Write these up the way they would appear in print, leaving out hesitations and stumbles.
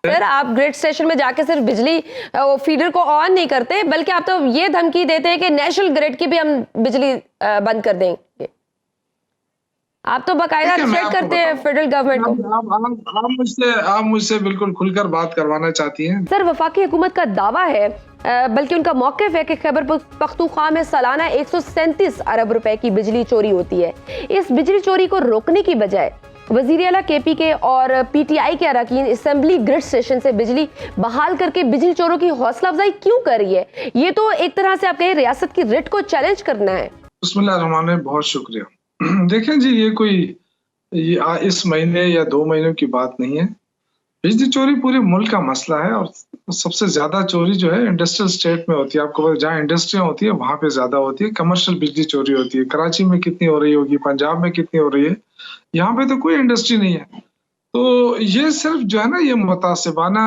Sir आप grid station में जाके सिर्फ बिजली फीडर को ऑन नहीं करते, बल्कि आप तो ये धमकी देते हैं कि नेशनल ग्रिड की भी हम बिजली बंद कर देंगे। आप तो बाकायदा थ्रेट करते हैं फेडरल गवर्नमेंट को। आप मुझसे बिल्कुल खुलकर बात करवाना चाहती हैं। सर वफाकी हुकूमत का दावा है, बल्कि उनका मौक़िफ़ है कि खैबर पख्तूनख्वा में सालाना 137 अरब रुपए की बिजली चोरी होती है। इस बिजली चोरी को रोकने की बजाय वज़ीर आला KP के और PTI के अरकान असेंबली ग्रिड स्टेशन से बिजली बहाल करके बिजली चोरों की हौसला अफजाई क्यों कर रही है? ये तो एक तरह से आप कहें रियासत की रिट को चैलेंज करना है। बिस्मिल्लाह, बहुत शुक्रिया। देखें जी, ये इस महीने या 2 महीनों की बात नहीं है। बिजली चोरी पूरे मुल्क का मसला है और सबसे ज्यादा चोरी जो है इंडस्ट्रियल स्टेट में होती है। आपको पता, जहाँ इंडस्ट्रियाँ होती है वहां पे ज्यादा होती है। कमर्शियल बिजली चोरी होती है। कराची में कितनी हो रही होगी, पंजाब में कितनी हो रही है, यहाँ पे तो कोई इंडस्ट्री नहीं है। तो ये सिर्फ जो है ना, ये मुतासिबाना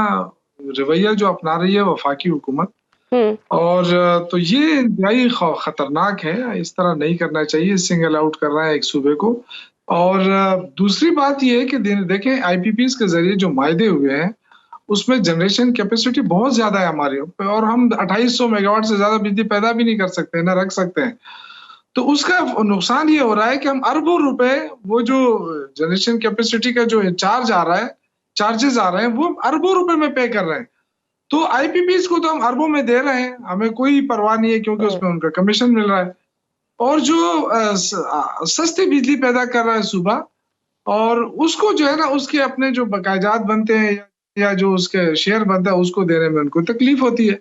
रवैया जो अपना रही है वफाकी हुकूमत, और तो ये इंतहाई खतरनाक है। इस तरह नहीं करना चाहिए। सिंगल आउट कर रहा है एक सूबे को। और दूसरी बात ये है कि देखें, IPPs के जरिए जो मायदे हुए हैं उसमें जनरेशन कैपेसिटी बहुत ज्यादा है हमारी, और हम 2800 मेगावाट से ज्यादा बिजली पैदा भी नहीं कर सकते, ना रख सकते हैं। तो उसका नुकसान ये हो रहा है कि हम अरबों रुपए, वो जो जनरेशन कैपेसिटी का जो चार्जेस आ रहे हैं, वो अरबों रुपए में पे कर रहे हैं। तो IPPs को तो हम अरबों में दे रहे हैं, हमें कोई परवाह नहीं है, क्योंकि उसमें उनका कमीशन मिल रहा है। और जो सस्ती बिजली पैदा कर रहा है सूबा, और उसको जो है ना, उसके अपने जो बकायजात बनते हैं या जो उसके शेयर बनता है, उसको देने में उनको तकलीफ होती है।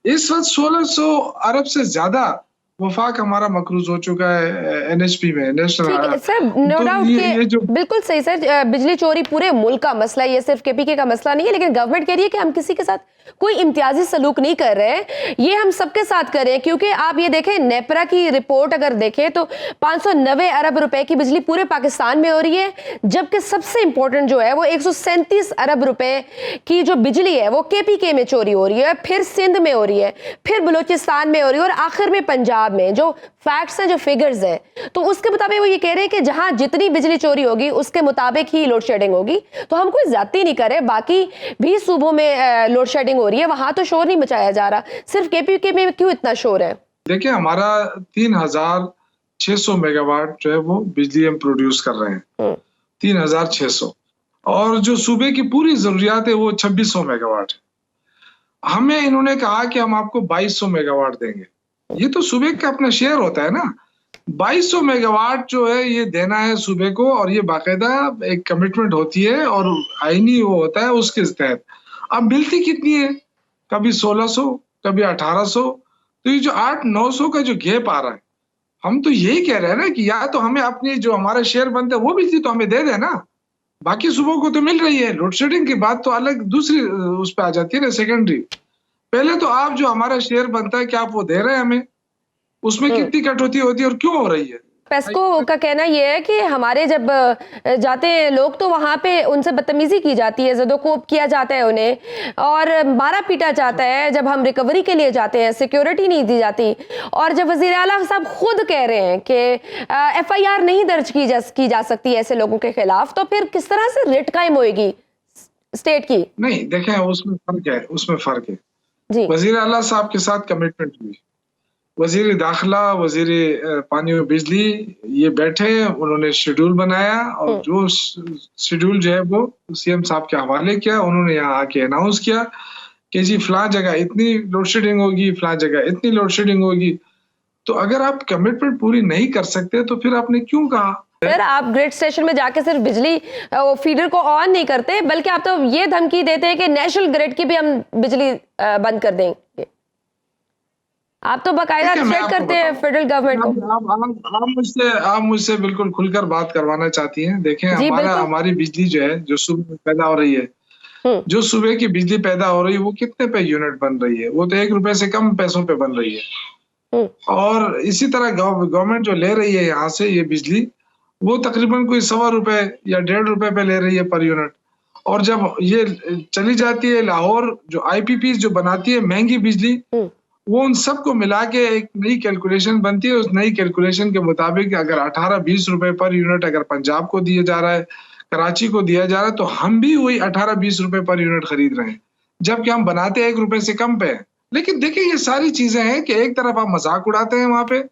इस वक्त 1600 अरब से ज्यादा वफाक हमारा मकरूज हो चुका है NHP में, नेशनल। सर नो डाउट कि बिल्कुल सही सर, बिजली चोरी पूरे मुल्क का मसला है, ये सिर्फ KPK का मसला नहीं है। लेकिन गवर्नमेंट कह रही है कि हम किसी के साथ कोई इम्तियाजी सलूक नहीं कर रहे हैं, ये हम सबके साथ कर रहे हैं। क्योंकि आप ये देखें, नेपरा की रिपोर्ट अगर देखें तो 590 अरब रुपए की बिजली पूरे पाकिस्तान में हो रही है, जबकि सबसे इंपॉर्टेंट जो है वो 137 अरब रुपए की जो बिजली है वो KPK में चोरी हो रही है, फिर सिंध में हो रही है, फिर बलूचिस्तान में हो रही है, और आखिर में पंजाब में। जो फैक्ट्स हैं, जो फिगर्स हैं, तो उसके मुताबिक वो ये कह रहे हैं कि जहां जितनी बिजली चोरी होगी उसके मुताबिक ही लोड शेडिंग होगी। तो हम कोई ज्यादती नहीं कर रहे, बाकी भी सूबों में लोड शेडिंग हो रही है, वहां तो शोर नहीं मचाया जा रहा। सिर्फ KPK में क्यों इतना शोर है? देखिए, हमारा 3600 मेगावाट जो है वो बिजली हम प्रोड्यूस कर रहे हैं, 3600, और जो सूबे की पूरी जरूरियात है वो 2600 मेगावाट है। हमें इन्होंने कहा कि हम आपको 2200 मेगावाट देंगे। ये तो सूबे का अपना शेयर होता है ना। 2200 मेगावाट जो है ये देना है सूबे को, और ये बाकायदा एक कमिटमेंट होती है और आईनी वो होता है उसके तहत। अब मिलती कितनी है, कभी 1600, कभी 1800। तो ये जो 800-900 का जो गैप आ रहा है, हम तो यही कह रहे हैं ना कि या तो हमें अपनी जो हमारा शेयर बनता है वो बिजली तो हमें दे देना, बाकी सूबों को तो मिल रही है। लोड शेडिंग की बात तो अलग दूसरी उस पर आ जाती है ना, सेकेंडरी। पहले तो आप जो हमारा शेयर बनता है, क्या आप वो दे रहे हैं हमें? उसमें कितनी कटौती होती है और क्यों हो रही है? पेस्को का कहना यह है कि हमारे जब जाते हैं लोग तो वहां पे उनसे बदतमीजी की जाती है, ज़दोकोब किया जाता है उन्हें, और मारा पीटा जाता है। जब हम रिकवरी के लिए जाते हैं सिक्योरिटी नहीं दी जाती। और जब वज़ीर आला साहब खुद कह रहे हैं कि FIR नहीं दर्ज की जा सकती ऐसे लोगों के खिलाफ, तो फिर किस तरह से रिट कायम होएगी स्टेट की? नहीं, देखें, उसमें फर्क है जी। वज़ीर आला साहब के साथ कमिटमेंट हुई, वज़ीर दाखिला, वज़ीर पानी और बिजली, ये बैठे, उन्होंने शेड्यूल बनाया, और जो शेड्यूल जो है वो CM साहब के हवाले किया। उन्होंने यहाँ आके अनाउंस किया कि जी फलां जगह इतनी लोड शेडिंग होगी, फलां जगह इतनी लोड शेडिंग होगी। तो अगर आप कमिटमेंट पूरी नहीं कर सकते तो फिर आपने क्यों कहा? सर आप ग्रिड स्टेशन में जाके सिर्फ बिजली फीडर को ऑन नहीं करते, बल्कि आप तो ये धमकी देते हैं कि नेशनल ग्रिड की भी हम बिजली बंद कर देंगे। आप तो बाकायदा थ्रेट करते हैं फेडरल गवर्नमेंट को। आप मुझसे बिल्कुल खुलकर बात करवाना चाहती हैं। देखें, हमारी बिजली जो है, जो सूबे में पैदा हो रही है, जो सूबे की बिजली पैदा हो रही है, वो कितने पे यूनिट बन रही है? वो तो 1 रुपए से कम पैसों पे बन रही है। और इसी तरह गवर्नमेंट जो ले रही है यहाँ से ये बिजली, वो तकरीबन कोई 1.25 रुपए या 1.5 रुपए पे ले रही है पर यूनिट। और जब ये चली जाती है लाहौर, जो IPPs जो बनाती है महंगी बिजली, वो उन सबको मिला के एक नई कैलकुलेशन बनती है। उस नई कैलकुलेशन के मुताबिक अगर 18-20 रुपए पर यूनिट अगर पंजाब को दिया जा रहा है, कराची को दिया जा रहा है, तो हम भी वही 18-20 रुपए पर यूनिट खरीद रहे हैं, जबकि हम बनाते 1 रुपए से कम पे हैं। लेकिन देखिए ये सारी चीजें हैं कि एक तरफ आप मजाक उड़ाते हैं वहां पे,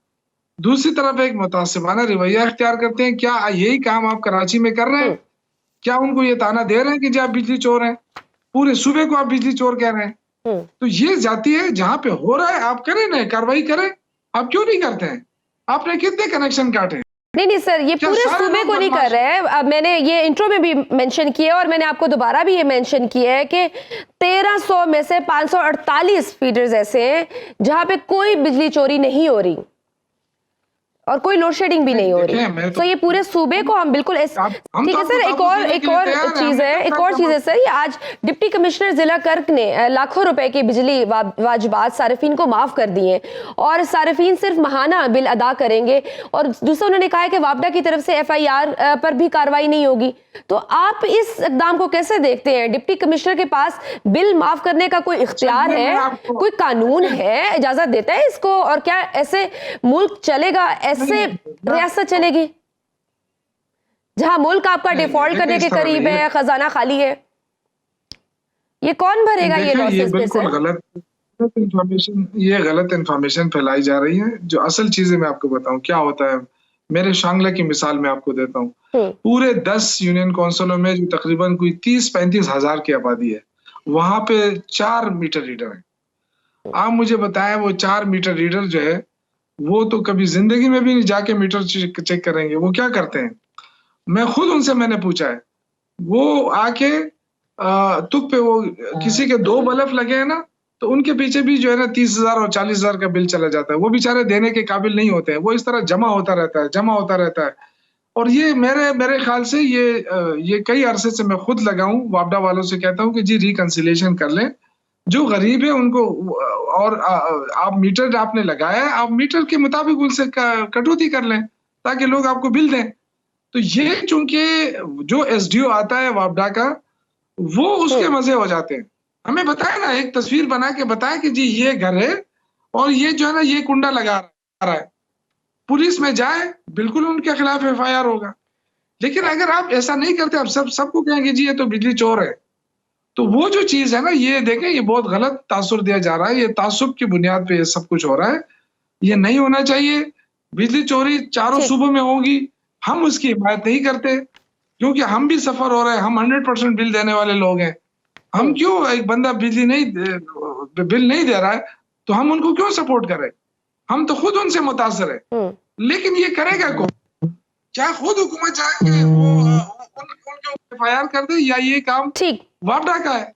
दूसरी तरफ एक मुतासिबाना रवैया इख्तियार करते हैं। क्या यही काम आप कराची में कर रहे हैं? क्या उनको ये ताना दे रहे हैं कि जी आप बिजली चोर हैं? पूरे सूबे को आप बिजली चोर कह रहे हैं? तो ये जाती है, जहां पे हो रहा है आप करें ना, कार्रवाई करें। आप क्यों नहीं करते हैं? आपने कितने कनेक्शन काटे? नहीं सर, ये पूरे सूबे को नहीं कर रहे हैं। अब मैंने ये इंट्रो में भी मेंशन किया है और मैंने आपको दोबारा भी ये मेंशन किया है कि 1300 में से 548 फीडर्स ऐसे हैं जहां पे कोई बिजली चोरी नहीं हो रही और कोई लोड शेडिंग भी नहीं हो रही। तो ये पूरे सूबे को हम बिल्कुल ठीक है सर। एक और चीज है सर, ये आज डिप्टी कमिश्नर जिला कर्क ने लाखों रुपए के बिजली वाजिबात सारिफीन को माफ कर दिए और सारिफीन सिर्फ माहाना बिल अदा करेंगे। और दूसरा उन्होंने कहा है कि वापडा की तरफ से FIR पर भी कार्रवाई नहीं होगी। तो आप इस इकदाम को कैसे देखते हैं? डिप्टी कमिश्नर के पास बिल माफ करने का कोई इख्तियार है, कोई कानून है, इजाजत देता है इसको? और क्या ऐसे मुल्क चलेगा, ऐसे रियासत चलेगी जहां मुल्क आपका डिफॉल्ट करने के करीब है, खजाना खाली है? ये कौन भरेगा ये लॉसेस? बिल्कुल गलत इंफॉर्मेशन फैलाई जा रही है। जो असल चीजें मैं आपको बताऊं क्या होता है, मेरे शांगला की मिसाल मैं आपको देता हूँ। पूरे 10 यूनियन काउंसिलों में जो तकरीबन कोई 30-35 हजार की आबादी है, वहां पे 4 मीटर रीडर है। आप मुझे बताएं, वो 4 मीटर रीडर जो है वो तो कभी जिंदगी में भी नहीं जाके मीटर चेक करेंगे। वो क्या करते हैं, मैं खुद उनसे मैंने पूछा है, वो आके तुक पे वो किसी के 2 बल्ब लगे हैं ना, तो उनके पीछे भी जो है ना 30,000 और 40,000 का बिल चला जाता है। वो बेचारे देने के काबिल नहीं होते हैं, वो इस तरह जमा होता रहता है। और ये मेरे ख्याल से ये कई अरसे से मैं खुद लगा हूँ, वापडा वालों से कहता हूँ कि जी रिकंसिलेशन कर लें, जो गरीब है उनको। और आप मीटर आपने लगाया है, आप मीटर के मुताबिक उनसे कटौती कर लें ताकि लोग आपको बिल दें। तो ये चूंकि जो SDO आता है वापडा का, वो उसके मजे हो जाते हैं। हमें बताए ना, एक तस्वीर बना के बताए कि जी ये घर है और ये जो है ना ये कुंडा लगा रहा है, पुलिस में जाए, बिल्कुल उनके खिलाफ FIR होगा। लेकिन अगर आप ऐसा नहीं करते, आप सबको कहेंगे जी ये तो बिजली चोर है, तो वो जो चीज है ना, ये देखें, ये बहुत गलत तासुर दिया जा रहा है। ये तासुब की बुनियाद पे ये सब कुछ हो रहा है, ये नहीं होना चाहिए। बिजली चोरी चारों सूबों में होगी, हम उसकी हिमायत नहीं करते, क्योंकि हम भी सफर हो रहे हैं। हम 100% बिल देने वाले लोग हैं। हम क्यों, एक बंदा बिल नहीं दे रहा है तो हम उनको क्यों सपोर्ट करें? हम तो खुद उनसे मुतासर है। लेकिन ये करेगा कौन? क्या खुद हुकूमत चाहे वो उनके FIR कर दे, या ये काम वापडा का है?